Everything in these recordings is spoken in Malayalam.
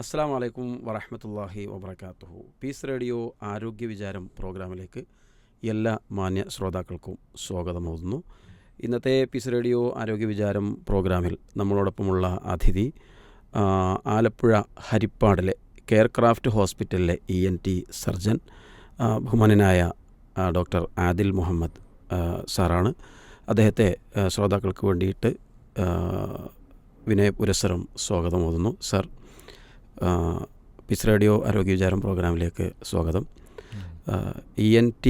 അസ്സലാമു അലൈക്കും വറഹ്മത്തുള്ളാഹി വബറകാതുഹു. പീസ് റേഡിയോ ആരോഗ്യ വിചാരം പ്രോഗ്രാമിലേക്ക് എല്ലാ മാന്യ ശ്രോതാക്കൾക്കും സ്വാഗതമോതുന്നു. ഇന്നത്തെ പീസ് റേഡിയോ ആരോഗ്യ വിചാരം പ്രോഗ്രാമിൽ നമ്മളോടൊപ്പമുള്ള അതിഥി ആലപ്പുഴ ഹരിപ്പാടിലെ കെയർക്രാഫ്റ്റ് ഹോസ്പിറ്റലിലെ ENT സർജൻ ബഹുമാനനായ ഡോക്ടർ ആദിൽ മുഹമ്മദ് സാറാണ്. അദ്ദേഹത്തെ ശ്രോതാക്കൾക്ക് വേണ്ടിയിട്ട് വിനയപുരസ്സരം സ്വാഗതമോതുന്നു. സർ, പീസ് റേഡിയോ ആരോഗ്യ വിചാരം പ്രോഗ്രാമിലേക്ക് സ്വാഗതം. ENT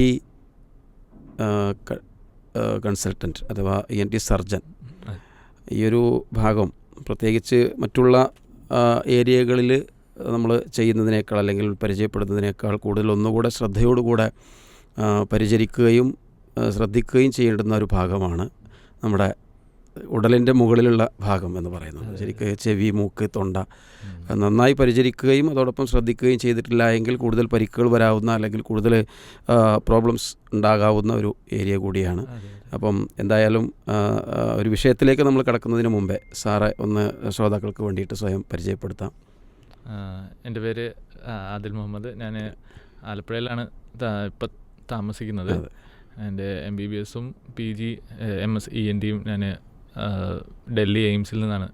കൺസൾട്ടൻറ്റ് അഥവാ ENT സർജൻ, ഈയൊരു ഭാഗം പ്രത്യേകിച്ച് മറ്റുള്ള ഏരിയകളിൽ നമ്മൾ ചെയ്യുന്നതിനേക്കാൾ അല്ലെങ്കിൽ പരിചയപ്പെടുന്നതിനേക്കാൾ കൂടുതൽ ഒന്നുകൂടെ ശ്രദ്ധയോടുകൂടെ പരിചരിക്കുകയും ശ്രദ്ധിക്കുകയും ചെയ്യേണ്ടുന്ന ഒരു ഭാഗമാണ് നമ്മുടെ ഉടലിൻ്റെ മുകളിലുള്ള ഭാഗം എന്ന് പറയുന്നത്. ശരിക്കും ചെവി, മൂക്ക്, തൊണ്ട നന്നായി പരിചരിക്കുകയും അതോടൊപ്പം ശ്രദ്ധിക്കുകയും ചെയ്തിട്ടില്ല എങ്കിൽ കൂടുതൽ പരിക്കുകൾ വരാവുന്ന അല്ലെങ്കിൽ കൂടുതൽ പ്രോബ്ലംസ് ഉണ്ടാകാവുന്ന ഒരു ഏരിയ കൂടിയാണ്. അപ്പം എന്തായാലും ഒരു വിഷയത്തിലേക്ക് നമ്മൾ കടക്കുന്നതിന് മുമ്പേ സാറെ ഒന്ന് ശ്രോതാക്കൾക്ക് വേണ്ടിയിട്ട് സ്വയം പരിചയപ്പെടുത്താം. എൻ്റെ പേര് ആദിൽ മുഹമ്മദ്. ഞാൻ ആലപ്പുഴയിലാണ് ഇപ്പം താമസിക്കുന്നത്. എൻ്റെ MBBS-ഉം PG MS ENT-യും ഞാൻ ഡൽഹി എയിംസിൽ നിന്നാണ്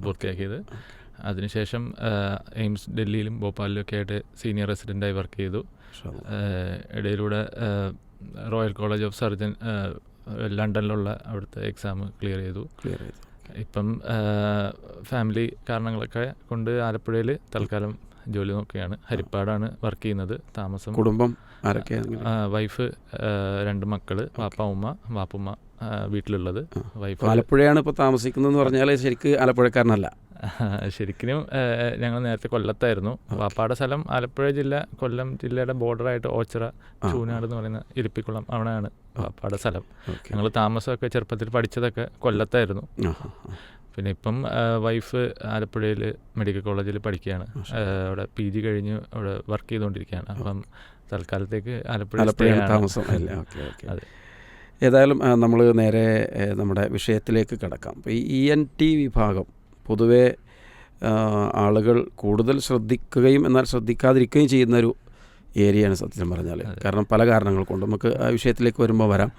പൂർത്തിയാക്കിയത്. അതിനുശേഷം എയിംസ് ഡൽഹിയിലും ഭോപ്പാലിലൊക്കെ ആയിട്ട് സീനിയർ റെസിഡൻ്റായി വർക്ക് ചെയ്തു. ഇടയിലൂടെ റോയൽ കോളേജ് ഓഫ് സർജൻ ലണ്ടനിലുള്ള അവിടുത്തെ എക്സാം ക്ലിയർ ചെയ്തു. ഇപ്പം ഫാമിലി കാരണങ്ങളൊക്കെ കൊണ്ട് ആലപ്പുഴയിൽ തൽക്കാലം ജോലി നോക്കുകയാണ്. ഹരിപ്പാടാണ് വർക്ക് ചെയ്യുന്നത്. താമസം, കുടുംബം ആരൊക്കെയാണ്? വൈഫ്, 2 മക്കൾ, വാപ്പുമ്മ വീട്ടിലുള്ളത്. വൈഫ് ആലപ്പുഴയാണ് ഇപ്പോൾ താമസിക്കുന്നതെന്ന് പറഞ്ഞാൽ ശരിക്കും ആലപ്പുഴക്കാരനല്ല. ശരിക്കും ഞങ്ങൾ നേരത്തെ കൊല്ലത്തായിരുന്നു. വാപ്പാടെ സ്ഥലം ആലപ്പുഴ ജില്ല, കൊല്ലം ജില്ലയുടെ ബോർഡറായിട്ട് ഓച്ചിറ, ചൂനാട് എന്ന് പറയുന്ന ഇരിപ്പിക്കുളം, അവിടെയാണ് വാപ്പാടെ സ്ഥലം. ഞങ്ങൾ താമസമൊക്കെ ചെറുപ്പത്തിൽ പഠിച്ചതൊക്കെ കൊല്ലത്തായിരുന്നു. പിന്നെ ഇപ്പം വൈഫ് ആലപ്പുഴയിൽ മെഡിക്കൽ കോളേജിൽ പഠിക്കുകയാണ്. അവിടെ PG കഴിഞ്ഞ് അവിടെ വർക്ക് ചെയ്തുകൊണ്ടിരിക്കുകയാണ്. അപ്പം തൽക്കാലത്തേക്ക് ആലപ്പുഴ താമസം. അതെ, ഏതായാലും നമ്മൾ നേരെ നമ്മുടെ വിഷയത്തിലേക്ക് കിടക്കാം. അപ്പോൾ ഈ ENT വിഭാഗം പൊതുവേ ആളുകൾ കൂടുതൽ ശ്രദ്ധിക്കുകയും എന്നാൽ ശ്രദ്ധിക്കാതിരിക്കുകയും ചെയ്യുന്നൊരു ഏരിയയാണ് സത്യം പറഞ്ഞാൽ. കാരണം പല കാരണങ്ങൾ കൊണ്ട് നമുക്ക് ആ വിഷയത്തിലേക്ക് വരുമ്പോൾ വരാം.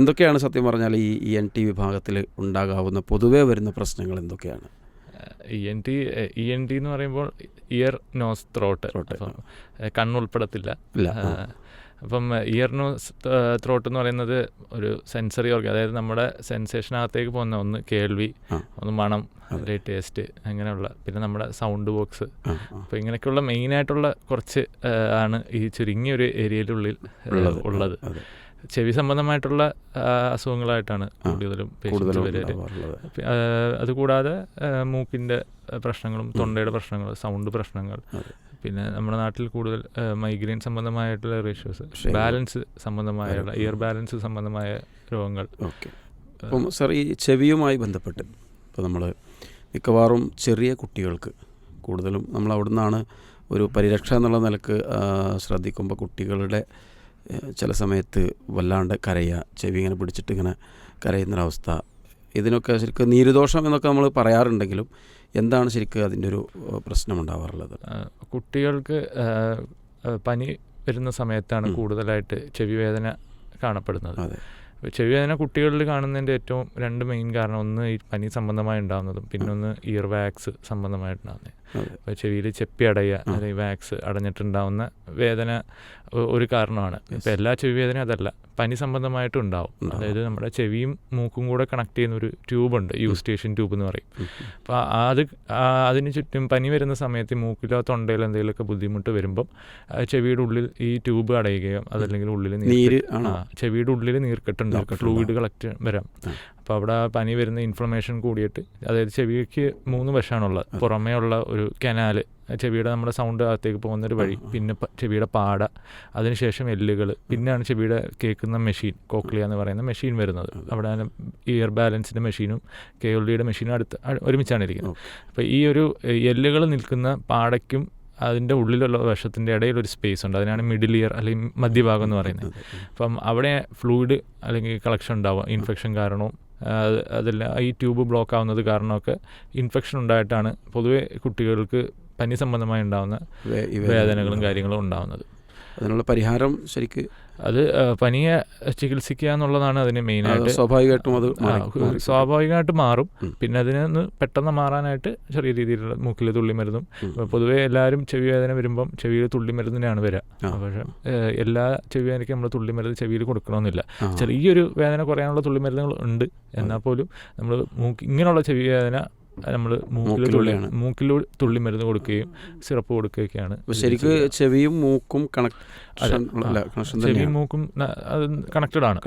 എന്തൊക്കെയാണ് സത്യം പറഞ്ഞാൽ ഈ ENT വിഭാഗത്തിൽ ഉണ്ടാകാവുന്ന പൊതുവേ വരുന്ന പ്രശ്നങ്ങൾ എന്തൊക്കെയാണ്? ENT എന്ന് പറയുമ്പോൾ ഇയർ, നോസ്, ത്രോട്ട്, കണ്ണുൾപ്പെടത്തില്ല. അപ്പം ഇയർ, നോസ്, ത്രോട്ട് എന്ന് പറയുന്നത് ഒരു സെൻസറി ഓർഗൻ, അതായത് നമ്മുടെ സെൻസേഷനകത്തേക്ക് പോകുന്ന ഒന്ന് കേൾവി, ഒന്ന് മണം, ടേസ്റ്റ്, അങ്ങനെയുള്ള, പിന്നെ നമ്മുടെ സൗണ്ട് ബോക്സ്. അപ്പോൾ ഇങ്ങനെയൊക്കെയുള്ള മെയിനായിട്ടുള്ള കുറച്ച് ആണ് ഈ ചുരുങ്ങിയൊരു ഏരിയയിലുള്ളിൽ ഉള്ളത്. ചെവി സംബന്ധമായിട്ടുള്ള അസുഖങ്ങളായിട്ടാണ് കൂടുതലും പേഷ്യൻസ്. അതുകൂടാതെ മൂക്കിൻ്റെ പ്രശ്നങ്ങളും തൊണ്ടയുടെ പ്രശ്നങ്ങൾ, സൗണ്ട് പ്രശ്നങ്ങൾ, പിന്നെ നമ്മുടെ നാട്ടിൽ കൂടുതൽ മൈഗ്രെയിൻ സംബന്ധമായിട്ടുള്ള ഇഷ്യൂസ്, ബാലൻസ് സംബന്ധമായുള്ള ഇയർ ബാലൻസ് സംബന്ധമായ രോഗങ്ങൾ. അപ്പം സാർ, ഈ ചെവിയുമായി ബന്ധപ്പെട്ട് ഇപ്പോൾ നമ്മൾ മിക്കവാറും ചെറിയ കുട്ടികൾക്ക് കൂടുതലും നമ്മൾ അവിടെ നിന്നാണ് ഒരു പരിരക്ഷ എന്നുള്ള നിലക്ക് ശ്രദ്ധിക്കുമ്പോൾ കുട്ടികളുടെ ചില സമയത്ത് വല്ലാണ്ട് കരയുക, ചെവി ഇങ്ങനെ പിടിച്ചിട്ട് ഇങ്ങനെ കരയുന്നൊരവസ്ഥ, ഇതിനൊക്കെ ശരിക്കും നീരുദോഷം എന്നൊക്കെ നമ്മൾ പറയാറുണ്ടെങ്കിലും എന്താണ് ശരിക്കും അതിൻ്റെ ഒരു പ്രശ്നം ഉണ്ടാവാറുള്ളത്? കുട്ടികൾക്ക് പനി വരുന്ന സമയത്താണ് കൂടുതലായിട്ട് ചെവി വേദന കാണപ്പെടുന്നത്. ചെവി വേദന കുട്ടികളിൽ കാണുന്നതിൻ്റെ ഏറ്റവും 2 മെയിൻ കാരണം, ഒന്ന് ഈ പനി സംബന്ധമായി ഉണ്ടാകുന്നതും, പിന്നെ ഒന്ന് ഇയർ വാക്സ് സംബന്ധമായിട്ടുണ്ടാകുന്നത്. അപ്പോൾ ചെവിയിൽ ചെപ്പി അടയുക, അല്ലെങ്കിൽ വാക്സ് അടഞ്ഞിട്ടുണ്ടാകുന്ന വേദന ഒരു കാരണമാണ്. ഇപ്പോൾ എല്ലാ ചെവി വേദനയും അതല്ല, പനി സംബന്ധമായിട്ടും ഉണ്ടാവും. അതായത് നമ്മുടെ ചെവിയും മൂക്കും കൂടെ കണക്ട് ചെയ്യുന്ന ഒരു ട്യൂബുണ്ട്, യൂസ്റ്റേഷ്യൻ ട്യൂബ് എന്ന് പറയും. അപ്പോൾ അതിന് ചുറ്റും പനി വരുന്ന സമയത്ത് മൂക്കിലോ തൊണ്ടയിലോ എന്തെങ്കിലുമൊക്കെ ബുദ്ധിമുട്ട് വരുമ്പം ചെവിയുടെ ഉള്ളിൽ ഈ ട്യൂബ് അടയുകയോ അതല്ലെങ്കിൽ ഉള്ളിൽ ചെവിയുടെ ഉള്ളിൽ നീർക്കെട്ടുണ്ടാവും, ഫ്ലൂയിഡ് കളക്ട് വരാം. അപ്പോൾ അവിടെ പനി വരുന്ന ഇൻഫ്ലമേഷൻ കൂടിയിട്ട്, അതായത് ചെവിക്ക് 3 വശമാണുള്ളത്. പുറമേ ഉള്ള ഒരു കനാല്, ചെവിയുടെ നമ്മുടെ സൗണ്ട് അകത്തേക്ക് പോകുന്നൊരു വഴി, പിന്നെ ചെവിയുടെ പാട, അതിനുശേഷം എല്ലുകൾ, പിന്നെയാണ് ചെവിയുടെ കേൾക്കുന്ന മെഷീൻ, കോക്ലിയ എന്ന് പറയുന്ന മെഷീൻ വരുന്നത്. അവിടെ ഇയർ ബാലൻസിൻ്റെ മെഷീനും KLDയുടെ മെഷീനും ഒരുമിച്ചാണ് ഇരിക്കുന്നത്. അപ്പോൾ ഈ ഒരു എല്ലുകൾ നിൽക്കുന്ന പാടയ്ക്കും അതിൻ്റെ ഉള്ളിലുള്ള വശത്തിൻ്റെ ഇടയിലൊരു സ്പേസ് ഉണ്ട്, അതിനാണ് മിഡിൽ ഇയർ അല്ലെങ്കിൽ മധ്യഭാഗം എന്ന് പറയുന്നത്. അപ്പം അവിടെ ഫ്ലൂയിഡ് അല്ലെങ്കിൽ കളക്ഷൻ ഉണ്ടാവുക, ഇൻഫെക്ഷൻ കാരണവും അതെല്ലാം ഈ ട്യൂബ് ബ്ലോക്ക് ആവുന്നത് കാരണമൊക്കെ ഇൻഫെക്ഷൻ ഉണ്ടായിട്ടാണ് പൊതുവെ കുട്ടികൾക്ക് പനി സംബന്ധമായി ഉണ്ടാകുന്ന വേദനകളും കാര്യങ്ങളും ഉണ്ടാകുന്നത്. അതിനുള്ള പരിഹാരം ശരിക്ക് അത് പനിയെ ചികിത്സിക്കുക എന്നുള്ളതാണ് അതിന് മെയിനായിട്ട്. സ്വാഭാവികമായിട്ടും അത് സ്വാഭാവികമായിട്ട് മാറും. പിന്നെ അതിന് പെട്ടെന്ന് മാറാനായിട്ട് ചെറിയ രീതിയിലുള്ള മൂക്കിൽ തുള്ളിമരുന്നും, പൊതുവേ എല്ലാവരും ചെവി വേദന വരുമ്പം ചെവിയിൽ തുള്ളിമരുന്നിനാണ് വരിക. പക്ഷേ എല്ലാ ചെവി വേദനയ്ക്കും നമ്മൾ തുള്ളിമരുന്ന് ചെവിയിൽ കൊടുക്കണമെന്നില്ല. ചെറിയൊരു വേദന കുറയാനുള്ള തുള്ളിമരുന്നുകൾ ഉണ്ട്. എന്നാൽ പോലും നമ്മൾ ഇങ്ങനെയുള്ള ചെവി വേദന നമ്മൾ മൂക്കിൽ തുള്ളിമരുന്ന് കൊടുക്കുകയും സിറപ്പ് കൊടുക്കുകയൊക്കെയാണ്. ശരിക്കും ചെവിയും മൂക്കും ചെവിയും മൂക്കും അത് കണക്റ്റഡ് ആണ്.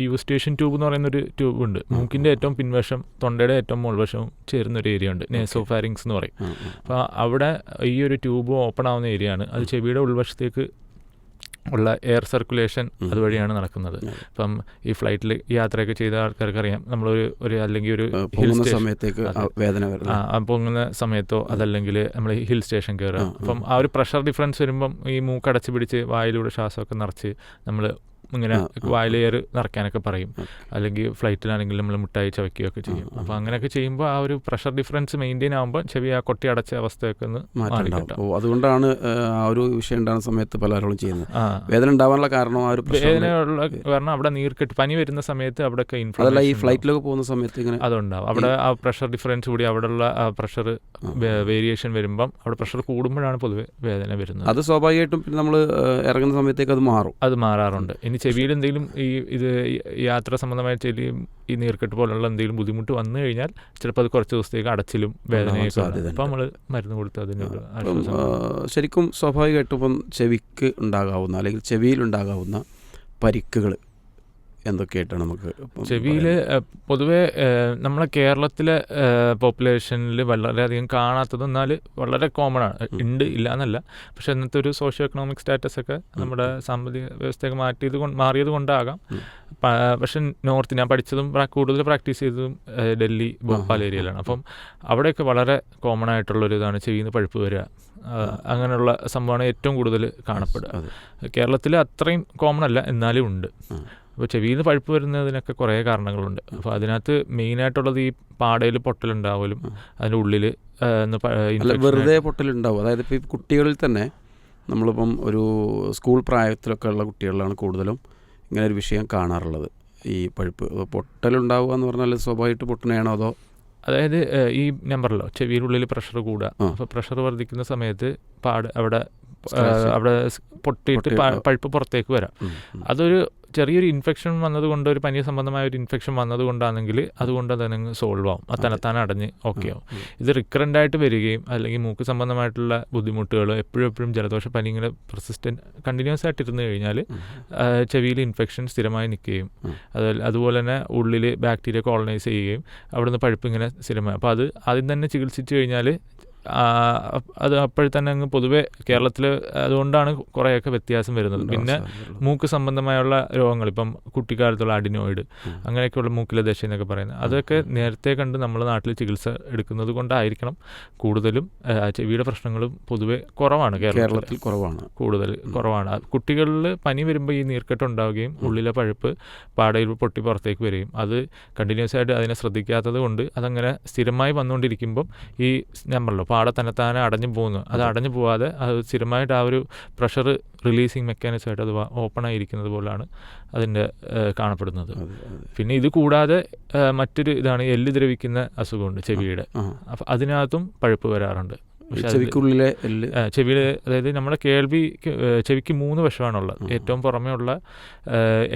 യൂസ്റ്റേഷൻ ട്യൂബ് എന്ന് പറയുന്നൊരു ട്യൂബ് ഉണ്ട്. മൂക്കിൻ്റെ ഏറ്റവും പിൻവശം തൊണ്ടയുടെ ഏറ്റവും മുൾവശവും ചേരുന്നൊരു ഏരിയ ഉണ്ട്, നേസോഫാരിങ്സ് എന്ന് പറയും. അപ്പോൾ അവിടെ ഈ ഒരു ട്യൂബ് ഓപ്പൺ ആവുന്ന ഏരിയ ആണ്. അത് ചെവിയുടെ ഉൾവശത്തേക്ക് ഉള്ള എയർ സർക്കുലേഷൻ അതുവഴിയാണ് നടക്കുന്നത്. ഇപ്പം ഈ ഫ്ലൈറ്റിൽ യാത്രയൊക്കെ ചെയ്ത ആൾക്കാർക്ക് അറിയാം, നമ്മളൊരു അല്ലെങ്കിൽ ഒരു ഹിൽ സമയത്തേക്ക് പൊങ്ങുന്ന സമയത്തോ അതല്ലെങ്കിൽ നമ്മൾ ഹിൽ സ്റ്റേഷൻ കയറുക, അപ്പം ആ ഒരു പ്രഷർ ഡിഫറൻസ് വരുമ്പം ഈ മൂക്കടച്ച് പിടിച്ച് വായിലൂടെ ശ്വാസമൊക്കെ നിറച്ച് നമ്മൾ ഇങ്ങനെ വായിലെയർ നിറയ്ക്കാനൊക്കെ പറയും. അല്ലെങ്കിൽ ഫ്ലൈറ്റിലാണെങ്കിൽ നമ്മൾ മിഠായി ചവയ്ക്കുകയൊക്കെ ചെയ്യും. അപ്പോൾ അങ്ങനെയൊക്കെ ചെയ്യുമ്പോൾ ആ ഒരു പ്രഷർ ഡിഫറൻസ് മെയിൻറ്റെയിൻ ആകുമ്പോൾ ചെവി ആ കൊട്ടി അടച്ച അവസ്ഥയൊക്കെ ഒന്ന് മാറിക്കിട്ടും. അതുകൊണ്ടാണ് ആ ഒരു വിഷയം ഉണ്ടാകുന്ന സമയത്ത് പലരും ചെയ്യുന്നത്. വേദന ഉണ്ടാവാനുള്ള കാരണം ആ ഒരു വേദനയുള്ള കാരണം അവിടെ നീർക്കെട്ട് പനി വരുന്ന സമയത്ത് അവിടെയൊക്കെ ഇൻഫ്ലമേഷൻ, ഈ ഫ്ലൈറ്റിലൊക്കെ പോകുന്ന സമയത്ത് ഇങ്ങനെ അതുണ്ടാവും. അവിടെ ആ പ്രഷർ ഡിഫറൻസ് കൂടി അവിടെയുള്ള ആ പ്രഷർ വേരിയേഷൻ വരുമ്പം അവിടെ പ്രഷർ കൂടുമ്പോഴാണ് പൊതുവെ വേദന വരുന്നത്. അത് സ്വാഭാവികമായിട്ടും പിന്നെ നമ്മൾ ഇറങ്ങുന്ന സമയത്തേക്ക് അത് മാറാറുണ്ട്. ഇനി ചെവിയിൽ എന്തെങ്കിലും ഇത് യാത്ര സംബന്ധമായ ചെവിയും ഈ നീർക്കെട്ട് പോലുള്ള എന്തെങ്കിലും ബുദ്ധിമുട്ട് വന്നു കഴിഞ്ഞാൽ ചിലപ്പോൾ അത് കുറച്ച് ദിവസത്തേക്ക് അടച്ചിലും വേദനയൊക്കെ സാധ്യത. അപ്പം നമ്മൾ മരുന്ന് കൊടുത്ത് അതിനൊരു ശരിക്കും സ്വാഭാവികമായിട്ടും ഇപ്പം ചെവിക്ക് ഉണ്ടാകാവുന്ന അല്ലെങ്കിൽ ചെവിയിലുണ്ടാകാവുന്ന പരിക്കുകൾ എന്തൊക്കെയായിട്ടാണ് നമുക്ക് ചെവിയിൽ പൊതുവേ നമ്മളെ കേരളത്തിലെ പോപ്പുലേഷനിൽ വളരെയധികം കാണാത്തത്, എന്നാൽ വളരെ കോമൺ ആണ്. ഉണ്ട് ഇല്ല എന്നല്ല, പക്ഷെ ഇന്നത്തെ ഒരു സോഷ്യോ എക്കണോമിക് സ്റ്റാറ്റസ് ഒക്കെ നമ്മുടെ സാമ്പത്തിക വ്യവസ്ഥയൊക്കെ മാറിയത് കൊണ്ടാകാം. പക്ഷെ നോർത്ത് ഞാൻ പഠിച്ചതും കൂടുതൽ പ്രാക്ടീസ് ചെയ്തതും ഡൽഹി, ഭോപ്പാൽ ഏരിയയിലാണ്. അപ്പം അവിടെയൊക്കെ വളരെ കോമൺ ആയിട്ടുള്ളൊരു ഇതാണ് ചെവിയിൽ നിന്ന് പഴുപ്പ് വരിക. അങ്ങനെയുള്ള സംഭവമാണ് ഏറ്റവും കൂടുതൽ കാണപ്പെടുക. കേരളത്തിൽ അത്രയും കോമൺ അല്ല, എന്നാലും ഉണ്ട്. അപ്പോൾ ചെവിയിൽ നിന്ന് പഴുപ്പ് വരുന്നതിനൊക്കെ കുറേ കാരണങ്ങളുണ്ട്. അപ്പോൾ അതിനകത്ത് മെയിനായിട്ടുള്ളത് ഈ പാടയിൽ പൊട്ടലുണ്ടാവലും അതിൻ്റെ ഉള്ളിൽ വെറുതെ പൊട്ടലുണ്ടാവും. അതായത് ഇപ്പോൾ ഈ കുട്ടികളിൽ തന്നെ നമ്മളിപ്പം ഒരു സ്കൂൾ പ്രായത്തിലൊക്കെ ഉള്ള കുട്ടികളിലാണ് കൂടുതലും ഇങ്ങനെ ഒരു വിഷയം കാണാറുള്ളത്, ഈ പഴുപ്പ്. പൊട്ടലുണ്ടാവുക എന്ന് പറഞ്ഞാൽ സ്വാഭാവികമായിട്ട് പൊട്ടണയാണോ അതോ? അതായത് ഈ നമ്പറല്ലോ ചെവിയിലുള്ളിൽ പ്രഷർ കൂടുക. അപ്പോൾ പ്രഷർ വർദ്ധിക്കുന്ന സമയത്ത് അവിടെ പൊട്ടിയിട്ട് പഴുപ്പ് പുറത്തേക്ക് വരാം. അതൊരു ചെറിയൊരു ഇൻഫെക്ഷൻ വന്നതുകൊണ്ട്, ഒരു പനി സംബന്ധമായ ഒരു ഇൻഫെക്ഷൻ വന്നതുകൊണ്ടാണെങ്കിൽ അതുകൊണ്ട് അതങ്ങ് സോൾവ് ആവും, അത് തന്നെത്താൻ അടഞ്ഞ് ഓക്കെ ആവും. ഇത് റിക്കറൻ്റ് ആയിട്ട് വരികയും അല്ലെങ്കിൽ മൂക്ക് സംബന്ധമായിട്ടുള്ള ബുദ്ധിമുട്ടുകൾ എപ്പോഴും ജലദോഷ പനി ഇങ്ങനെ കണ്ടിന്യൂസ് ആയിട്ട് ഇരുന്ന് കഴിഞ്ഞാൽ ചെവിയിൽ ഇൻഫെക്ഷൻ സ്ഥിരമായി നിൽക്കുകയും അതുപോലെ തന്നെ ഉള്ളിൽ ബാക്ടീരിയ കോളനൈസ് ചെയ്യുകയും അവിടുന്ന് പഴുപ്പ് ഇങ്ങനെ സ്ഥിരമായി. അപ്പോൾ അത് ആദ്യം തന്നെ ചികിത്സിച്ച് കഴിഞ്ഞാൽ അത് അപ്പോഴത്തന്നെ അങ്ങ് പൊതുവെ കേരളത്തിൽ അതുകൊണ്ടാണ് കുറേയൊക്കെ വ്യത്യാസം വരുന്നത്. പിന്നെ മൂക്ക് സംബന്ധമായുള്ള രോഗങ്ങൾ, ഇപ്പം കുട്ടിക്കാലത്തുള്ള അഡിനോയിഡ് അങ്ങനെയൊക്കെയുള്ള മൂക്കിലെ ദശ എന്നൊക്കെ പറയുന്നത്, അതൊക്കെ നേരത്തെ കണ്ട് നമ്മുടെ നാട്ടിൽ ചികിത്സ എടുക്കുന്നത് കൊണ്ടായിരിക്കണം കൂടുതലും ചെവിയുടെ പ്രശ്നങ്ങളും പൊതുവെ കുറവാണ് കേരളത്തിൽ. കുറവാണ്. കുട്ടികളിൽ പനി വരുമ്പോൾ ഈ നീർക്കെട്ട് ഉണ്ടാവുകയും ഉള്ളിലെ പഴുപ്പ് പാടയിൽ പൊട്ടി പുറത്തേക്ക് വരികയും അത് കണ്ടിന്യൂസ് ആയിട്ട് അതിനെ ശ്രദ്ധിക്കാത്തത് കൊണ്ട് അതങ്ങനെ സ്ഥിരമായി വന്നുകൊണ്ടിരിക്കുമ്പം ഈ നമ്പറല്ലോ പാട തന്നെത്താനെ അടഞ്ഞു പോകുന്നു. അത് അടഞ്ഞു പോവാതെ അത് സ്ഥിരമായിട്ട് ആ ഒരു പ്രഷർ റിലീസിങ് മെക്കാനിസമായിട്ട് അത് ഓപ്പൺ ആയിരിക്കുന്നത് പോലാണ് അതിൻ്റെ കാണപ്പെടുന്നത്. പിന്നെ ഇത് കൂടാതെ മറ്റൊരു ഇതാണ് എല്ല് ദ്രവിക്കുന്ന അസുഖമുണ്ട് ചെവിയുടെ. അപ്പം അതിനകത്തും പഴുപ്പ് വരാറുണ്ട്. ചെവിക്കുള്ളിലെ ചെവിയിൽ, അതായത് നമ്മുടെ ചെവിക്ക് 3 വശമാണുള്ളത്. ഏറ്റവും പുറമേ ഉള്ള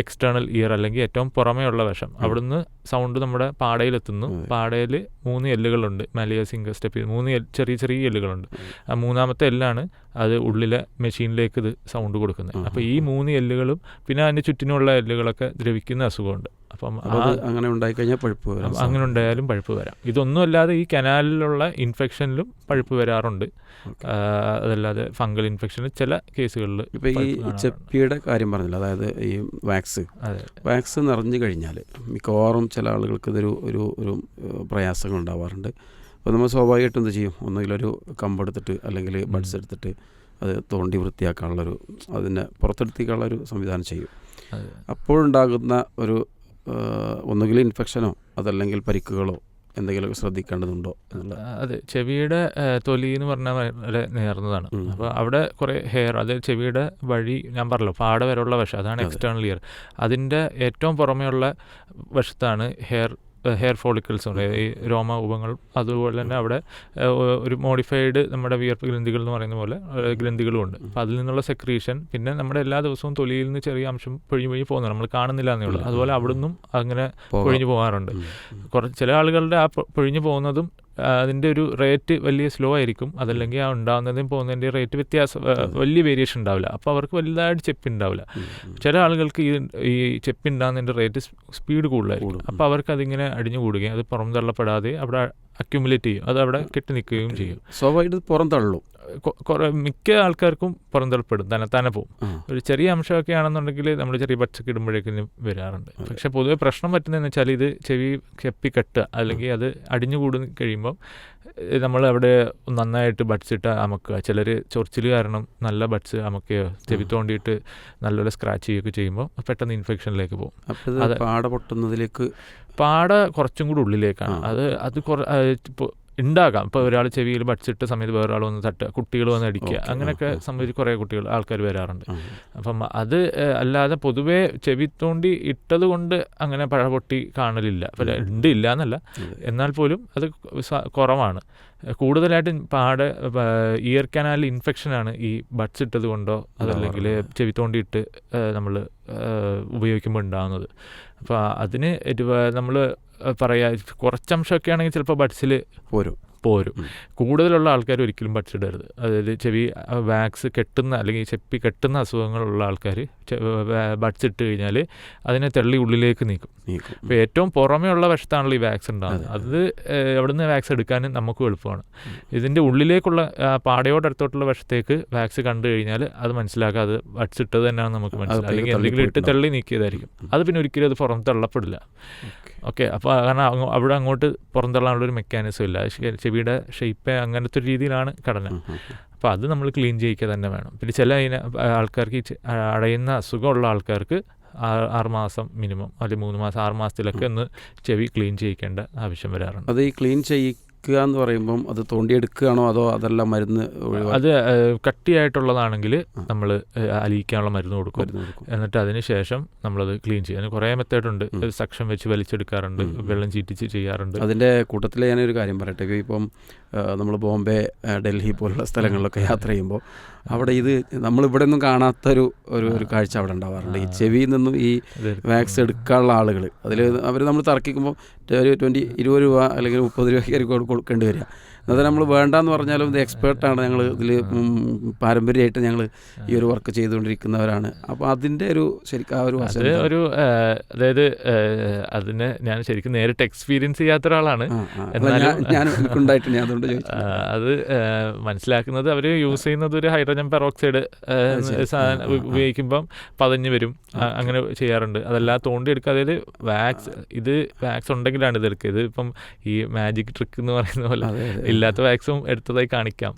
എക്സ്റ്റേണൽ ഇയർ അല്ലെങ്കിൽ ഏറ്റവും പുറമേ ഉള്ള വശം, അവിടുന്ന് സൗണ്ട് നമ്മുടെ പാടയിലെത്തുന്നു. പാടയിൽ 3 എല്ലുകളുണ്ട്, മാലിയസ് ഇൻകസ് സ്റ്റെപ്പ് 3 ചെറിയ എല്ലുകളുണ്ട്. ആ 3ാമത്തെ എല്ലാണ് അത് ഉള്ളിലെ മെഷീനിലേക്ക് ഇത് സൗണ്ട് കൊടുക്കുന്നത്. അപ്പോൾ ഈ 3 എല്ലുകളും പിന്നെ അതിൻ്റെ ചുറ്റിനുള്ള എല്ലുകളൊക്കെ ദ്രവിക്കുന്ന അസുഖമുണ്ട്. അപ്പം അങ്ങനെ ഉണ്ടായിക്കഴിഞ്ഞാൽ പഴുപ്പ് വരാം. അങ്ങനെ ഉണ്ടായാലും പഴുപ്പ് വരാം. ഇതൊന്നും അല്ലാതെ ഈ കനാലിലുള്ള ഇൻഫെക്ഷനിലും പഴുപ്പ് വരാറുണ്ട്. അതല്ലാതെ ഫംഗൽ ഇൻഫെക്ഷനിൽ ചില കേസുകളിൽ. ഇപ്പോൾ ഈ ചെപ്പിയുടെ കാര്യം പറഞ്ഞില്ല, അതായത് ഈ വാക്സ് നിറഞ്ഞു കഴിഞ്ഞാൽ മിക്കവാറും ചില ആളുകൾക്ക് ഇതൊരു ഒരു പ്രയാസങ്ങൾ ഉണ്ടാവാറുണ്ട്. അപ്പോൾ നമ്മൾ സ്വാഭാവികമായിട്ടും എന്ത് ചെയ്യും, ഒന്നുകിലൊരു കമ്പെടുത്തിട്ട് അല്ലെങ്കിൽ ബഡ്സ് എടുത്തിട്ട് അത് തോണ്ടി വൃത്തിയാക്കാനുള്ളൊരു, അതിനെ പുറത്തെടുത്തിക്കാനുള്ളൊരു സംവിധാനം ചെയ്യും. അപ്പോഴുണ്ടാകുന്ന ഒരു ഒന്നുകിൽ ഇൻഫെക്ഷനോ അതല്ലെങ്കിൽ പരിക്കുകളോ എന്തെങ്കിലുമൊക്കെ ശ്രദ്ധിക്കേണ്ടതുണ്ടോ എന്നുള്ളത്? അതെ, ചെവിയുടെ തൊലി എന്ന് പറഞ്ഞാൽ വളരെ നേർന്നതാണ്. അപ്പോൾ അവിടെ കുറേ ഹെയർ, അത് ചെവിയുടെ വഴി ഞാൻ പറഞ്ഞല്ലോ പാട വരെയുള്ള വശം, അതാണ് എക്സ്റ്റേണൽ ഇയർ. അതിൻ്റെ ഏറ്റവും പുറമെയുള്ള വശത്താണ് ഹെയർ ഫോളിക്കിൾസ് ഉണ്ട്, ഈ രോമ ഉപങ്ങൾ. അതുപോലെ തന്നെ അവിടെ ഒരു മോഡിഫൈഡ് നമ്മുടെ വിയർപ്പ് ഗ്രന്ഥികൾ എന്ന് പറയുന്ന പോലെ ഗ്രന്ഥികളും ഉണ്ട്. അപ്പോൾ അതിൽ നിന്നുള്ള സെക്രീഷൻ, പിന്നെ നമ്മുടെ എല്ലാ ദിവസവും തൊലിയിൽ നിന്ന് ചെറിയ അംശം പൊഴിഞ്ഞു പോകുന്നുണ്ട്, നമ്മൾ കാണുന്നില്ല എന്നേ ഉള്ളൂ. അതുപോലെ അവിടെ നിന്നും അങ്ങനെ പൊഴിഞ്ഞു പോകാറുണ്ട്. ചില ആളുകളുടെ ആ പൊഴിഞ്ഞു പോകുന്നതും അതിൻ്റെ ഒരു റേറ്റ് വലിയ സ്ലോ ആയിരിക്കും, അതല്ലെങ്കിൽ ആ ഉണ്ടാകുന്നതും പോകുന്നതിൻ്റെ റേറ്റ് വ്യത്യാസം, വലിയ വേരിയേഷൻ ഉണ്ടാവില്ല. അപ്പോൾ അവർക്ക് വലുതായിട്ട് ചെപ്പി ഉണ്ടാവില്ല. ചില ആളുകൾക്ക് ഈ ചെപ്പി ഉണ്ടാകുന്നതിൻ്റെ റേറ്റ് സ്പീഡ് കൂടുതലായിരിക്കും. അപ്പോൾ അവർക്ക് അതിങ്ങനെ അടിഞ്ഞു കൂടുകയും അത് പുറം തള്ളപ്പെടാതെ അവിടെ അക്യുമുലേറ്റ് ചെയ്യും, അത് അവിടെ കെട്ടി നിൽക്കുകയും ചെയ്യും. സ്വാഭാവികമായിട്ട് പുറം തള്ളും. മിക്ക ആൾക്കാർക്കും പുറന്തള്ളപ്പെടും, തന്നെ പോകും. ഒരു ചെറിയ അംശമൊക്കെ ആണെന്നുണ്ടെങ്കിൽ നമ്മൾ ചെറിയ ബഡ്സൊക്കെ ഇടുമ്പോഴേക്കും വരാറുണ്ട്. പക്ഷെ പൊതുവെ പ്രശ്നം പറ്റുന്നതെന്ന് വെച്ചാൽ ഇത് ചെപ്പി കെട്ടുക, അല്ലെങ്കിൽ അത് അടിഞ്ഞു കൂടി കഴിയുമ്പം നമ്മൾ അവിടെ നന്നായിട്ട് ബഡ്സ് ഇട്ട് അമക്കുക. ചിലർ ചൊറിച്ചിൽ കാരണം നല്ല ബഡ്സ് അമക്കുകയോ ചെവി തോണ്ടിയിട്ട് നല്ലപോലെ സ്ക്രാച്ച് ചെയ്യുകയൊക്കെ ചെയ്യുമ്പോൾ പെട്ടെന്ന് ഇൻഫെക്ഷനിലേക്ക് പോകും. അത് പാട പൊട്ടുന്നതിലേക്ക്, പാട കുറച്ചും കൂടി ഉള്ളിലേക്കാണ്. അത് ഇപ്പോൾ ഉണ്ടാകാം. ഇപ്പോൾ ഒരാൾ ചെവിയിൽ ബഡ്സ് ഇട്ട സമയത്ത് വേറൊരാൾ വന്ന് തട്ടുക, കുട്ടികൾ വന്ന് അടിക്കുക, അങ്ങനെയൊക്കെ സംബന്ധിച്ച് കുറേ ആൾക്കാർ വരാറുണ്ട്. അപ്പം അത് അല്ലാതെ പൊതുവേ ചെവി തോണ്ടി ഇട്ടത് കൊണ്ട് അങ്ങനെ പഴ പൊട്ടി കാണലില്ല. ഉണ്ട്, ഇല്ല എന്നല്ല, എന്നാൽ പോലും അത് കുറവാണ്. കൂടുതലായിട്ടും ഇയർ കനാലിൽ ഇൻഫെക്ഷനാണ് ഈ ബഡ്സ് ഇട്ടത് കൊണ്ടോ അതല്ലെങ്കിൽ ചെവി തോണ്ടിയിട്ട് നമ്മൾ ഉപയോഗിക്കുമ്പോൾ ഉണ്ടാകുന്നത്. അപ്പോൾ അതിന് നമ്മൾ പറയാ കുറച്ചംശമൊക്കെ ആണെങ്കിൽ ചിലപ്പോൾ ബഡ്സിൽ പോരും. കൂടുതലുള്ള ആൾക്കാർ ഒരിക്കലും ബഡ്സ് ഇടരുത്. അതായത് ചെവി വാക്സ് കെട്ടുന്ന അല്ലെങ്കിൽ ചെപ്പി കെട്ടുന്ന അസുഖങ്ങളുള്ള ആൾക്കാർ ബഡ്സ് ഇട്ട് കഴിഞ്ഞാൽ അതിനെ തള്ളി ഉള്ളിലേക്ക് നീക്കും. അപ്പോൾ ഏറ്റവും പുറമേ ഉള്ള വശത്താണല്ലോ ഈ വാക്സ് ഉണ്ടാകുന്നത്. അത് അവിടുന്ന് വാക്സ് എടുക്കാനും നമുക്കും എളുപ്പമാണ്. ഇതിൻ്റെ ഉള്ളിലേക്കുള്ള പാടയോടടുത്തോട്ടുള്ള വശത്തേക്ക് വാക്സ് കണ്ടു കഴിഞ്ഞാൽ അത് മനസ്സിലാക്കുക, അത് ബഡ്സ് ഇട്ടത് തന്നെയാണ് നമുക്ക് മനസ്സിലാക്കുക. അല്ലെങ്കിൽ എന്തെങ്കിലും ഇട്ട് തള്ളി നീക്കിയതായിരിക്കും. അത് പിന്നെ ഒരിക്കലും അത് പുറം തള്ളപ്പെടില്ല. ഓക്കെ, അപ്പോൾ കാരണം അവിടെ അങ്ങോട്ട് പുറന്തള്ളാനുള്ളൊരു മെക്കാനിസം ഇല്ല. ചെവിയുടെ ഷേപ്പ് അങ്ങനത്തെ ഒരു രീതിയിലാണ് ഘടന. അപ്പോൾ അത് നമ്മൾ ക്ലീൻ ചെയ്യിക്കുക തന്നെ വേണം. പിന്നെ ചില ആൾക്കാർക്ക് അടയുന്ന അസുഖമുള്ള ആൾക്കാർക്ക് 6 മാസം മിനിമം, അല്ലെങ്കിൽ 3 മാസം 6 മാസത്തിലൊക്കെ ഒന്ന് ചെവി ക്ലീൻ ചെയ്യിക്കേണ്ട ആവശ്യം വരാറുണ്ട്. അത് ഈ ക്ലീൻ എന്ന് പറയുമ്പം അത് തോണ്ടിയെടുക്കുകയാണോ അതോ അതെല്ലാം മരുന്ന്? അത് കട്ടിയായിട്ടുള്ളതാണെങ്കിൽ നമ്മൾ അലിയിക്കാനുള്ള മരുന്ന് കൊടുക്കും. എന്നിട്ട് അതിന് ശേഷം നമ്മളത് ക്ലീൻ ചെയ്യും. അതിന് കുറേ മെത്തേഡുണ്ട്. സക്ഷൻ വെച്ച് വലിച്ചെടുക്കാറുണ്ട്, വെള്ളം ചീറ്റിച്ച് ചെയ്യാറുണ്ട്. അതിൻ്റെ കൂട്ടത്തിൽ ഞാനൊരു കാര്യം പറയട്ടെ. ഇപ്പം നമ്മൾ ബോംബെ, ഡൽഹി പോലുള്ള സ്ഥലങ്ങളിലൊക്കെ യാത്ര ചെയ്യുമ്പോൾ അവിടെ ഇത് നമ്മളിവിടെ ഒന്നും കാണാത്തൊരു ഒരു കാഴ്ച അവിടെ ഉണ്ടാവാറുണ്ട്. ഈ ചെവിയിൽ നിന്നും ഈ വാക്സ് എടുക്കാനുള്ള ആളുകൾ അവർ നമ്മൾ തർക്കിക്കുമ്പോൾ ഒരു 20 രൂപ അല്ലെങ്കിൽ 30 രൂപയ്ക്ക് കൊടുക്കേണ്ടി വരിക. അത് നമ്മൾ വേണ്ടാന്ന് പറഞ്ഞാലും ഇത് എക്സ്പേർട്ടാണ്, ഞങ്ങൾ ഇതിൽ പാരമ്പര്യമായിട്ട് ഞങ്ങൾ ഈ ഒരു വർക്ക് ചെയ്തുകൊണ്ടിരിക്കുന്നവരാണ്. അപ്പോൾ അതിൻ്റെ ഒരു ശരിക്കും ആ ഒരു അതായത് അതിന് ഞാൻ ശരിക്കും നേരിട്ട് എക്സ്പീരിയൻസ് ചെയ്യാത്ത ഒരാളാണ്. അത് മനസ്സിലാക്കുന്നത് അവർ യൂസ് ചെയ്യുന്നത് ഒരു ഹൈഡ്രജൻ പെറോക്സൈഡ് ഉപയോഗിക്കുമ്പം പതഞ്ഞ് വരും, അങ്ങനെ ചെയ്യാറുണ്ട്. അതെല്ലാം തോണ്ടിയെടുക്കുക. അതായത് വാക്സ് ഉണ്ടെങ്കിലാണ് ഇതെടുക്കുക. ഇത് ഇപ്പം ഈ മാജിക് ട്രിക്ക് എന്ന് പറയുന്ന പോലെ ഇല്ലാത്ത വാക്സും എടുത്തതായി കാണിക്കാം.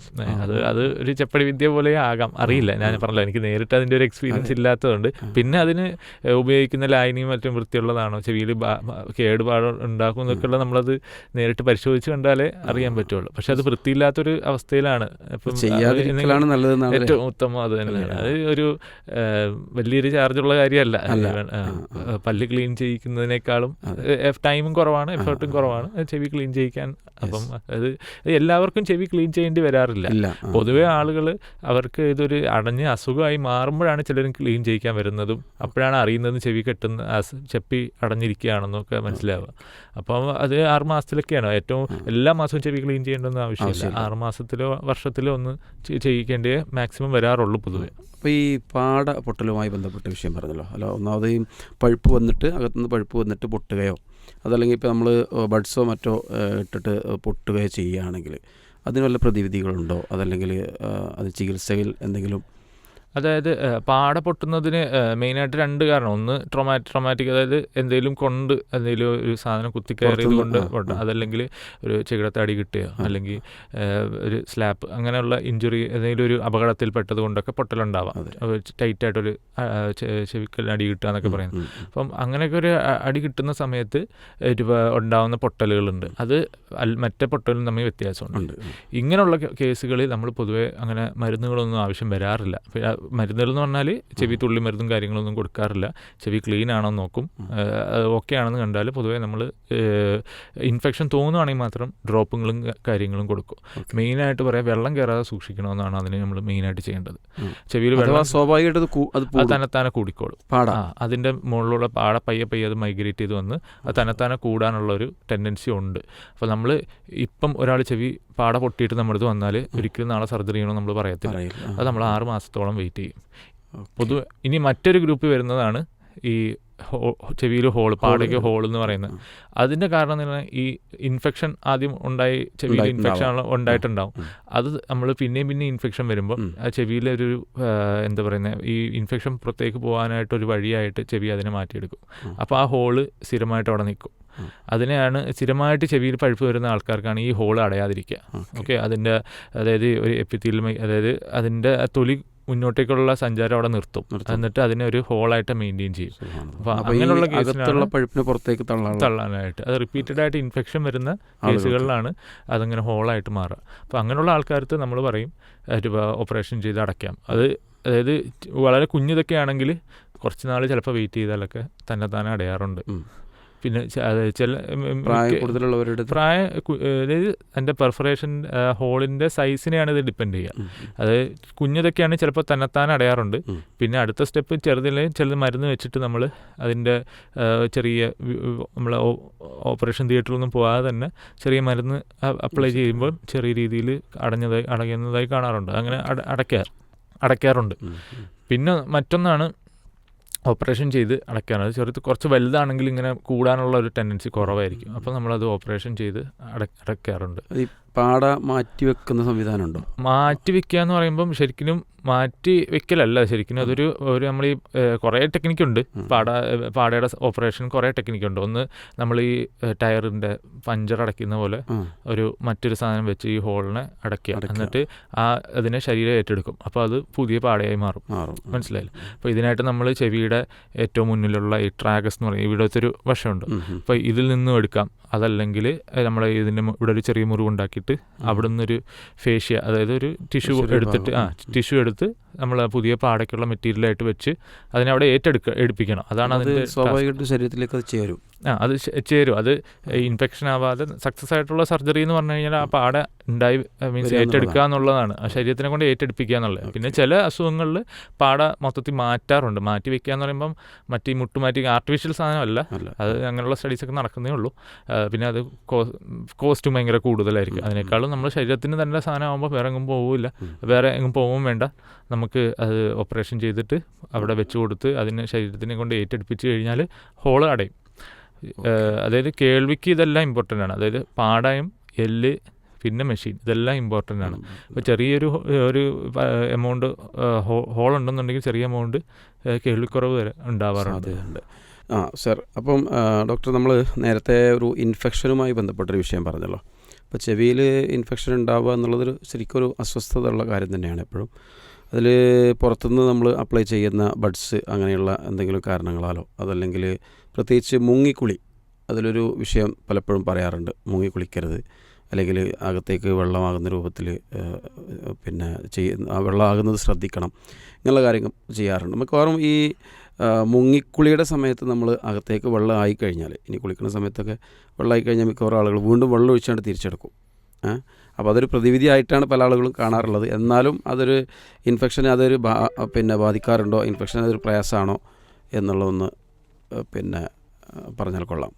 അത് ഒരു ചെപ്പടി വിദ്യ പോലെ ആകാം, അറിയില്ല. ഞാൻ പറഞ്ഞല്ലോ, എനിക്ക് നേരിട്ട് അതിൻ്റെ ഒരു എക്സ്പീരിയൻസ് ഇല്ലാത്തതുകൊണ്ട്. പിന്നെ അതിന് ഉപയോഗിക്കുന്ന ലായനിയും മറ്റും വൃത്തിയുള്ളതാണോ, ചെവിയിൽ കേടുപാട് ഉണ്ടാക്കും എന്നൊക്കെയുള്ള നമ്മളത് നേരിട്ട് പരിശോധിച്ച് കണ്ടാലേ അറിയാൻ പറ്റുള്ളൂ. പക്ഷെ അത് വൃത്തിയില്ലാത്തൊരു അവസ്ഥയിലാണ്. ഏറ്റവും ഉത്തമം അത് തന്നെയാണ്. അത് ഒരു വലിയൊരു ചാർജുള്ള കാര്യമല്ല. പല്ല് ക്ലീൻ ചെയ്യിക്കുന്നതിനേക്കാളും ടൈമും കുറവാണ്, എഫേർട്ടും കുറവാണ് ചെവി ക്ലീൻ ചെയ്യിക്കാൻ. അപ്പം അത് എല്ലാവർക്കും ചെവി ക്ലീൻ ചെയ്യേണ്ടി വരാറില്ല. പൊതുവെ ആളുകൾ അവർക്ക് ഇതൊരു അടഞ്ഞ അസുഖമായി മാറുമ്പോഴാണ് ചിലരും ക്ലീൻ ചെയ്യിക്കാൻ വരുന്നതും അപ്പോഴാണ് അറിയുന്നതും ചെവി കെട്ടുന്ന ചെപ്പി അടഞ്ഞിരിക്കുകയാണെന്നൊക്കെ മനസ്സിലാവുക. അപ്പം അത് 6 മാസത്തിലൊക്കെയാണ്. ഏറ്റവും എല്ലാ മാസവും ചെവി ക്ലീൻ ചെയ്യേണ്ടെന്ന് ആവശ്യമില്ല. 6 മാസത്തിലോ വർഷത്തിലോ ഒന്ന് ചെയ്യിക്കേണ്ടേ മാക്സിമം വരാറുള്ളൂ പൊതുവെ. അപ്പോൾ ഈ പാട പൊട്ടലുമായി ബന്ധപ്പെട്ട വിഷയം പറഞ്ഞല്ലോ. അല്ല, ഒന്നാമത് ഈ പഴുപ്പ് വന്നിട്ട് അകത്തുനിന്ന് പഴുപ്പ് വന്നിട്ട് പൊട്ടുകയോ അതല്ലെങ്കിൽ ഇപ്പോൾ നമ്മൾ ബഡ്സോ മറ്റോ ഇട്ടിട്ട് പൊട്ടുകയോ ചെയ്യുകയാണെങ്കിൽ അതിന് വല്ല പ്രതിവിധികളുണ്ടോ? അതല്ലെങ്കിൽ അത് ചികിത്സയിൽ എന്തെങ്കിലും അതായത് പാട പൊട്ടുന്നതിന് മെയിനായിട്ട് 2 കാരണം. ഒന്ന് ട്രോമാറ്റിക്, അതായത് എന്തെങ്കിലും ഒരു സാധനം കുത്തിക്കയറിയത് കൊണ്ട് പൊട്ടും. അതല്ലെങ്കിൽ ഒരു ചെകിടത്തെ അടി കിട്ടുക, അല്ലെങ്കിൽ ഒരു സ്ലാപ്പ്, അങ്ങനെയുള്ള ഇഞ്ചുറി, എന്തെങ്കിലും ഒരു അപകടത്തിൽ പെട്ടത് കൊണ്ടൊക്കെ പൊട്ടലുണ്ടാവാം. ടൈറ്റായിട്ടൊരു ചെവിക്കൽ അടി കിട്ടുക എന്നൊക്കെ പറയുന്നത്. അപ്പം അങ്ങനെയൊക്കെ ഒരു അടി കിട്ടുന്ന സമയത്ത് ഉണ്ടാവുന്ന പൊട്ടലുകളുണ്ട്. അത് മറ്റേ പൊട്ടലും തമ്മിൽ വ്യത്യാസമുണ്ട്. ഇങ്ങനെയുള്ള കേസുകളിൽ നമ്മൾ പൊതുവേ അങ്ങനെ മരുന്നുകളൊന്നും ആവശ്യം വരാറില്ല. മരുന്നുകൾ എന്ന് പറഞ്ഞാൽ ചെവി തുള്ളി മരുന്നും കാര്യങ്ങളൊന്നും കൊടുക്കാറില്ല. ചെവി ക്ലീൻ ആണോ നോക്കും. ഓക്കെ ആണെന്ന് കണ്ടാൽ പൊതുവേ നമ്മൾ ഇൻഫെക്ഷൻ തോന്നുകയാണെങ്കിൽ മാത്രം ഡ്രോപ്പുകളും കാര്യങ്ങളും കൊടുക്കും. മെയിനായിട്ട് പറയാം, വെള്ളം കയറാതെ സൂക്ഷിക്കണമെന്നാണ് അതിന് നമ്മൾ മെയിനായിട്ട് ചെയ്യേണ്ടത്. ചെവിയിൽ വെള്ളം സ്വാഭാവികമായിട്ട് തന്നെത്താനെ കൂടിക്കോളും. അതിൻ്റെ മുകളിലുള്ള പാട പയ്യെ അത് മൈഗ്രേറ്റ് ചെയ്ത് വന്ന് അത് തന്നെത്താനെ കൂടാനുള്ളൊരു ടെൻഡൻസി ഉണ്ട്. അപ്പോൾ നമ്മൾ ഇപ്പം ഒരാൾ ചെവി പാട പൊട്ടിയിട്ട് നമ്മുടെ വന്നാൽ ഒരിക്കലും നാളെ സർജറി ചെയ്യണമെന്ന് നമ്മൾ പറയത്തില്ല. അത് നമ്മൾ 6 മാസത്തോളം വെയിറ്റ് ചെയ്യും. പൊതുവെ ഇനി മറ്റൊരു ഗ്രൂപ്പ് വരുന്നതാണ് ഈ ചെവിയിൽ പാടയ്ക്ക് ഹോൾ എന്ന് പറയുന്നത്. അതിൻ്റെ കാരണം എന്ന് പറഞ്ഞാൽ ഈ ഇൻഫെക്ഷൻ ആദ്യം ചെവിയിൽ ഇൻഫെക്ഷൻ ഉണ്ടായിട്ടുണ്ടാവും. അത് നമ്മൾ പിന്നെയും ഇൻഫെക്ഷൻ വരുമ്പോൾ ആ ചെവിയിലൊരു എന്താ പറയുന്നത്, ഈ ഇൻഫെക്ഷൻ പുറത്തേക്ക് പോകാനായിട്ടൊരു വഴിയായിട്ട് ചെവി അതിനെ മാറ്റിയെടുക്കും. അപ്പോൾ ആ ഹോള് സ്ഥിരമായിട്ട് അവിടെ നിൽക്കും. അതിനെയാണ് സ്ഥിരമായിട്ട് ചെവിയിൽ പഴുപ്പ് വരുന്ന ആൾക്കാർക്കാണ് ഈ ഹോൾ അടയാതിരിക്കുക. ഓക്കെ, അതിൻ്റെ അതായത് ഒരു എപ്പിത്തീലിയം, അതായത് അതിൻ്റെ തൊലി മുന്നോട്ടേക്കുള്ള സഞ്ചാരം അവിടെ നിർത്തും. എന്നിട്ട് അതിനെ ഒരു ഹോളായിട്ട് മെയിൻറ്റെയിൻ ചെയ്യും. അപ്പോൾ അങ്ങനെയുള്ള കേസിലാണ് പഴുപ്പിനെ പുറത്തേക്ക് തള്ളാനായിട്ട്, അത് റിപ്പീറ്റഡ് ആയിട്ട് ഇൻഫെക്ഷൻ വരുന്ന കേസുകളിലാണ് അതങ്ങനെ ഹോളായിട്ട് മാറുക. അപ്പോൾ അങ്ങനെയുള്ള ആൾക്കാർക്ക് നമ്മൾ പറയും ഓപ്പറേഷൻ ചെയ്ത് അടയ്ക്കാം. അതായത് വളരെ കുഞ്ഞിതൊക്കെ ആണെങ്കിൽ കുറച്ച് നാൾ ചിലപ്പോൾ വെയിറ്റ് ചെയ്താലൊക്കെ തന്നെ അടയാറുണ്ട്. പിന്നെ ചില അതായത് എൻ്റെ പെർഫറേഷൻ ഹോളിൻ്റെ സൈസിനെയാണ് ഇത് ഡിപ്പെൻഡ് ചെയ്യുക. അത് കുഞ്ഞതൊക്കെയാണ് ചിലപ്പോൾ തന്നെത്താൻ അടയാറുണ്ട്. പിന്നെ അടുത്ത സ്റ്റെപ്പ് ചില മരുന്ന് വെച്ചിട്ട് നമ്മൾ അതിൻ്റെ നമ്മൾ ഓപ്പറേഷൻ തിയേറ്ററിലൊന്നും പോകാതെ തന്നെ ചെറിയ മരുന്ന് അപ്ലൈ ചെയ്യുമ്പോൾ ചെറിയ രീതിയിൽ അടയുന്നതായി കാണാറുണ്ട്. അങ്ങനെ അടയ്ക്കാറുണ്ട്. പിന്നെ മറ്റൊന്നാണ് ഓപ്പറേഷൻ ചെയ്ത് അടയ്ക്കാറുണ്ട്. കുറച്ച് വലുതാണെങ്കിൽ ഇങ്ങനെ കൂടാനുള്ള ഒരു ടെൻഡൻസി കുറവായിരിക്കും. അപ്പോൾ നമ്മളത് ഓപ്പറേഷൻ ചെയ്ത് അടയ്ക്കാറുണ്ട്. പാട മാറ്റി വെക്കുന്ന സംവിധാനമുണ്ടോ? മാറ്റി വെക്കുക എന്ന് പറയുമ്പം ശരിക്കും മാറ്റി വെക്കലല്ല, ശരിക്കും അതൊരു നമ്മൾ ഈ കുറേ ടെക്നിക്കുണ്ട്. പാടയുടെ ഓപ്പറേഷൻ കുറേ ടെക്നിക്കുണ്ട്. ഒന്ന് നമ്മൾ ഈ ടയറിൻ്റെ പഞ്ചർ അടയ്ക്കുന്ന പോലെ മറ്റൊരു സാധനം വെച്ച് ഈ ഹോളിനെ അടയ്ക്കുക, എന്നിട്ട് അതിനെ ശരീരം ഏറ്റെടുക്കും. അപ്പോൾ അത് പുതിയ പാടയായി മാറും. മനസ്സിലായില്ല? അപ്പോൾ ഇതിനായിട്ട് നമ്മൾ ചെവിയുടെ ഏറ്റവും മുന്നിലുള്ള ഈ ട്രാഗസ് എന്ന് പറയും, ഇവിടുത്തെ ഒരു വശമുണ്ട്. അപ്പോൾ ഇതിൽ നിന്നും എടുക്കാം. അതല്ലെങ്കിൽ നമ്മൾ ഇതിൻ്റെ ഇവിടെ ഒരു ചെറിയ മുറിവുണ്ടാക്കിയിട്ട് അവിടെ നിന്നൊരു ഫേഷ്യ, അതായത് ഒരു ടിഷ്യൂ എടുത്ത് നമ്മൾ പുതിയ പാടയ്ക്കുള്ള മെറ്റീരിയലായിട്ട് വെച്ച് അതിനെ അവിടെ എടുപ്പിക്കണം. അതാണ് അതിൻ്റെ സ്വാഭാവികമായിട്ട് ശരീരത്തിലേക്ക് അത് ചേരും. അത് ചേരും. അത് ഇൻഫെക്ഷൻ ആവാതെ സക്സസ് ആയിട്ടുള്ള സർജറി എന്ന് പറഞ്ഞു കഴിഞ്ഞാൽ ആ പാട മീൻസ് ഏറ്റെടുക്കുക എന്നുള്ളതാണ്, ആ ശരീരത്തിനെ കൊണ്ട് ഏറ്റെടുപ്പിക്കുക എന്നുള്ളത്. പിന്നെ ചില അസുഖങ്ങളിൽ പാട മൊത്തത്തിൽ മാറ്റാറുണ്ട്. മാറ്റി വെക്കുക എന്ന് പറയുമ്പം മറ്റേ മുട്ടുമാറ്റി ആർട്ടിഫിഷ്യൽ സാധനമല്ല, അത് അങ്ങനെയുള്ള സ്റ്റഡീസൊക്കെ നടക്കുന്നേ ഉള്ളൂ. പിന്നെ അത് കോസ്റ്റ് ഭയങ്കര കൂടുതലായിരിക്കും. അതിനേക്കാളും നമ്മൾ ശരീരത്തിന് തന്നെ സാധനം ആകുമ്പോൾ വേറെ എങ്ങും പോവില്ല, വേറെ എങ്ങും പോവും വേണ്ട. നമുക്ക് അത് ഓപ്പറേഷൻ ചെയ്തിട്ട് അവിടെ വെച്ച് കൊടുത്ത് അതിനെ ശരീരത്തിനെ കൊണ്ട് ഏറ്റെടുപ്പിച്ച് കഴിഞ്ഞാൽ ഹോള് അടയും. അതായത് കേൾവിക്ക് ഇതെല്ലാം ഇമ്പോർട്ടൻ്റ് ആണ്. അതായത് പാടയും എല്ല് പിന്നെ മെഷീൻ ഇതെല്ലാം ഇമ്പോർട്ടൻ്റ് ആണ്. അപ്പോൾ ചെറിയൊരു എമൗണ്ട് ഹോൾ ഉണ്ടെന്നുണ്ടെങ്കിൽ ചെറിയ എമൗണ്ട് കേൾവിക്കുറവ് വരെ ഉണ്ടാവാറുണ്ട്. സർ, അപ്പം ഡോക്ടർ, നമ്മൾ നേരത്തെ ഒരു ഇൻഫെക്ഷനുമായി ബന്ധപ്പെട്ടൊരു വിഷയം പറഞ്ഞല്ലോ. അപ്പോൾ ചെവിയിൽ ഇൻഫെക്ഷൻ ഉണ്ടാവുക എന്നുള്ളതൊരു ശരിക്കൊരു അസ്വസ്ഥത ഉള്ള കാര്യം തന്നെയാണ് എപ്പോഴും. അതിൽ പുറത്തുനിന്ന് നമ്മൾ അപ്ലൈ ചെയ്യുന്ന ബഡ്സ് അങ്ങനെയുള്ള എന്തെങ്കിലും കാരണങ്ങളാലോ, അതല്ലെങ്കിൽ പ്രത്യേകിച്ച് മുങ്ങിക്കുളി, അതിലൊരു വിഷയം പലപ്പോഴും പറയാറുണ്ട്. മുങ്ങിക്കുളിക്കരുത്, അല്ലെങ്കിൽ അകത്തേക്ക് വെള്ളമാകുന്ന രൂപത്തിൽ പിന്നെ വെള്ളമാകുന്നത് ശ്രദ്ധിക്കണം, ഇങ്ങനെയുള്ള കാര്യങ്ങൾ ചെയ്യാറുണ്ട്. മിക്കവാറും ഈ മുങ്ങിക്കുളിയുടെ സമയത്ത് നമ്മൾ അകത്തേക്ക് വെള്ളം ആയിക്കഴിഞ്ഞാൽ, ഇനി കുളിക്കുന്ന സമയത്തൊക്കെ വെള്ളം ആയിക്കഴിഞ്ഞാൽ മിക്കവാറും ആളുകൾ വീണ്ടും വെള്ളം ഒഴിച്ചാണ്ട് തിരിച്ചെടുക്കും. അപ്പോൾ അതൊരു പ്രതിവിധിയായിട്ടാണ് പല ആളുകളും കാണാറുള്ളത്. എന്നാലും അതൊരു ഇൻഫെക്ഷനെ പിന്നെ ബാധിക്കാറുണ്ടോ, ഇൻഫെക്ഷൻ അതൊരു പ്രയാസമാണോ എന്നുള്ളതൊന്ന് പിന്നെ പറഞ്ഞാൽ കൊള്ളാം.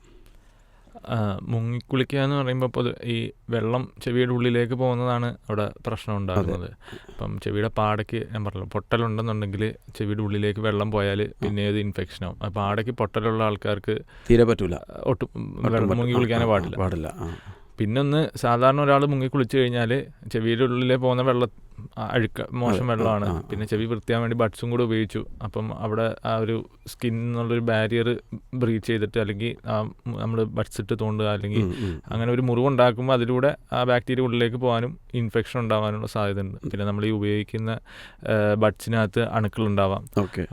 മുങ്ങിക്കുളിക്കുക എന്ന് പറയുമ്പോൾ ഈ വെള്ളം ചെവിയുടെ ഉള്ളിലേക്ക് പോകുന്നതാണ് അവിടെ പ്രശ്നം ഉണ്ടാകുന്നത്. അപ്പം ചെവിയുടെ പാടയ്ക്ക് ഞാൻ പറഞ്ഞല്ലോ പൊട്ടലുണ്ടെന്നുണ്ടെങ്കിൽ ചെവിയുടെ ഉള്ളിലേക്ക് വെള്ളം പോയാൽ പിന്നെ ഏത് ഇൻഫെക്ഷനാവും. ആ പാടയ്ക്ക് പൊട്ടലുള്ള ആൾക്കാർക്ക് തീരെ പറ്റൂല, ഒട്ടും മുങ്ങി കുളിക്കാനേ പാടില്ല. പിന്നൊന്ന് സാധാരണ ഒരാൾ മുങ്ങി കുളിച്ച് കഴിഞ്ഞാൽ ചെവിയുടെ ഉള്ളിലേ പോകുന്ന മോശം വെള്ളമാണ്. പിന്നെ ചെവി വൃത്തിയാൻ വേണ്ടി ബഡ്സും കൂടെ ഉപയോഗിച്ചു. അപ്പം അവിടെ ആ ഒരു സ്കിൻ എന്നുള്ളൊരു ബാരിയർ ബ്രീച്ച് ചെയ്തിട്ട് അല്ലെങ്കിൽ നമ്മൾ ബഡ്സ് ഇട്ട് തോണ്ടുക അല്ലെങ്കിൽ അങ്ങനെ ഒരു മുറിവുണ്ടാക്കുമ്പോൾ അതിലൂടെ ആ ബാക്ടീരിയ ഉള്ളിലേക്ക് പോകാനും ഇൻഫെക്ഷൻ ഉണ്ടാകാനുള്ള സാധ്യത ഉണ്ട്. പിന്നെ നമ്മൾ ഈ ഉപയോഗിക്കുന്ന ബഡ്സിനകത്ത് അണുക്കളുണ്ടാവാം.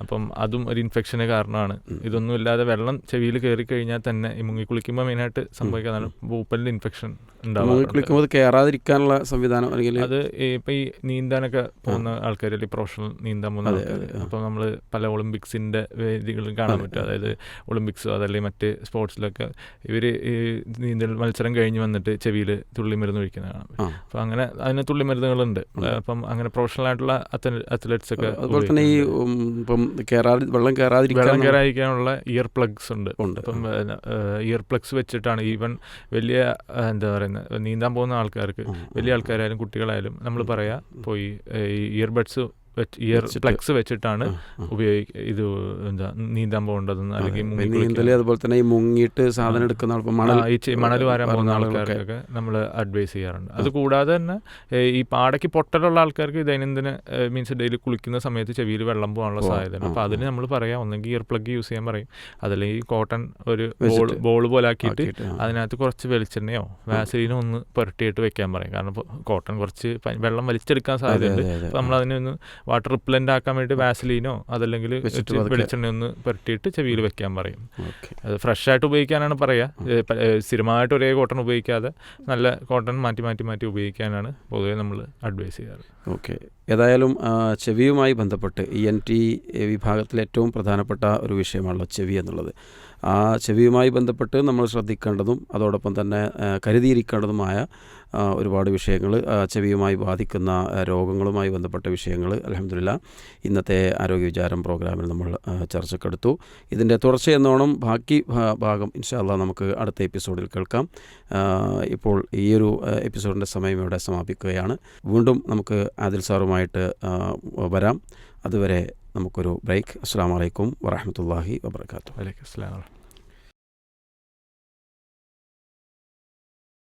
അപ്പം അതും ഒരു ഇൻഫെക്ഷന് കാരണമാണ്. ഇതൊന്നും ഇല്ലാതെ വെള്ളം ചെവിയിൽ കയറി കഴിഞ്ഞാൽ തന്നെ ഈ മുങ്ങി കുളിക്കുമ്പോൾ മെയിനായിട്ട് സംഭവിക്കുന്നതാണ് പൂപ്പലിൻ്റെ ഇൻഫെക്ഷൻ ഉണ്ടാവും. കയറാതിരിക്കാനുള്ള സംവിധാനം അല്ലെങ്കിൽ അത് ഇപ്പം ഈ നീന്താനൊക്കെ പോകുന്ന ആൾക്കാർ അല്ലെങ്കിൽ പ്രൊഫഷണൽ നീന്താൻ പോകുന്ന ആൾക്കാർ, അപ്പം നമ്മൾ പല ഒളിമ്പിക്സിൻ്റെ വേദികളും കാണാൻ പറ്റും. അതായത് ഒളിമ്പിക്സോ അതല്ലെങ്കിൽ മറ്റ് സ്പോർട്സിലൊക്കെ ഇവർ ഈ നീന്തൽ മത്സരം കഴിഞ്ഞ് വന്നിട്ട് ചെവിയിൽ തുള്ളിമരുന്ന് ഒഴിക്കുന്നത് കാണാം. അപ്പം അങ്ങനെ അതിന് തുള്ളിമരുന്നുകളുണ്ട്. അപ്പം അങ്ങനെ പ്രൊഫഷണൽ ആയിട്ടുള്ള അത്ലറ്റ്സ് ഒക്കെ അതുപോലെ തന്നെ ഈ ഇപ്പം വെള്ളം കയറാതിരിക്കാനുള്ള ഇയർ പ്ലഗ്സ് ഉണ്ട്. അപ്പം ഇയർ പ്ലഗ്സ് വെച്ചിട്ടാണ് ഈവൻ വലിയ എന്താ പറയുന്നത് നീന്താൻ പോകുന്ന ആൾക്കാർക്ക്, വലിയ ആൾക്കാരായാലും കുട്ടികളായാലും നമ്മൾ പറയാം പോയി ഇയർബഡ്സ് ഇയർ പ്ലഗ്സ് വെച്ചിട്ടാണ് ഇത് എന്താ നീന്താൻ പോകേണ്ടതെന്ന്. അല്ലെങ്കിൽ അതുപോലെ തന്നെ ഈ മുങ്ങിയിട്ട് സാധനം എടുക്കുന്ന മണൽ വാരാൻ പോകുന്ന ആൾക്കാർക്കൊക്കെ നമ്മൾ അഡ്വൈസ് ചെയ്യാറുണ്ട്. അതുകൂടാതെ തന്നെ ഈ പാടയ്ക്ക് പൊട്ടലുള്ള ആൾക്കാർക്ക് ദൈനംദിന മീൻസ് ഡെയിലി കുളിക്കുന്ന സമയത്ത് ചെവിയിൽ വെള്ളം പോകാനുള്ള സാധ്യതയാണ്. അപ്പോൾ അതിന് നമ്മൾ പറയാം ഒന്നെങ്കിൽ ഇയർ പ്ലഗ് യൂസ് ചെയ്യാൻ പറയും, അതല്ലെങ്കിൽ കോട്ടൺ ഒരു ബോൾ പോലെ ആക്കിയിട്ട് അതിനകത്ത് കുറച്ച് വെളിച്ചെണ്ണയോ വാസലിനോ ഒന്ന് പുരട്ടിയിട്ട് വെക്കാൻ പറയും. കാരണം കോട്ടൺ കുറച്ച് വെള്ളം വലിച്ചെടുക്കാൻ സാധ്യതയുണ്ട്. അപ്പോൾ നമ്മളതിനൊന്ന് വാട്ടർ റിപ്പലൻ്റ് ആക്കാൻ വേണ്ടി വാസലീനോ അതല്ലെങ്കിൽ വെളിച്ചെണ്ണ ഒന്ന് പുരട്ടിയിട്ട് ചെവിയിൽ വെക്കാൻ പറയും. അത് ഫ്രഷായിട്ട് ഉപയോഗിക്കാനാണ് പറയുക. സ്ഥിരമായിട്ട് ഒരേ കോട്ടൺ ഉപയോഗിക്കാതെ നല്ല കോട്ടൺ മാറ്റി ഉപയോഗിക്കാനാണ് പൊതുവെ നമ്മൾ അഡ്വൈസ് ചെയ്യാറ്. ഓക്കെ. ഏതായാലും ചെവിയുമായി ബന്ധപ്പെട്ട് ENT വിഭാഗത്തിലെ ഏറ്റവും പ്രധാനപ്പെട്ട ഒരു വിഷയമാണല്ലോ ചെവി എന്നുള്ളത്. ആ ചെവിയുമായി ബന്ധപ്പെട്ട് നമ്മൾ ശ്രദ്ധിക്കേണ്ടതും അതോടൊപ്പം തന്നെ കരുതിയിരിക്കേണ്ടതുമായ ഒരുപാട് വിഷയങ്ങൾ, ചെവിയുമായി ബാധിക്കുന്ന രോഗങ്ങളുമായി ബന്ധപ്പെട്ട വിഷയങ്ങൾ അൽഹംദുലില്ലാഹ് ഇന്നത്തെ ആരോഗ്യ വിചാരം പ്രോഗ്രാമിൽ നമ്മൾ ചർച്ചക്കെടുത്തു. ഇതിൻ്റെ തുടർച്ചയെന്നോണം ബാക്കി ഭാഗം ഇൻഷാ അല്ലാഹ് നമുക്ക് അടുത്ത എപ്പിസോഡിൽ കേൾക്കാം. ഇപ്പോൾ ഈ ഒരു എപ്പിസോഡിൻ്റെ സമയം ഇവിടെ സമാപിക്കുകയാണ്. വീണ്ടും നമുക്ക് ആദിൽ സാറുമായിട്ട് വരാം. അതുവരെ നമുക്കൊരു ബ്രേക്ക്. അസ്സലാമു അലൈക്കും വറഹ്മത്തുള്ളാഹി വബറകാതുഹു. വലൈക്കും അസ്സലാം.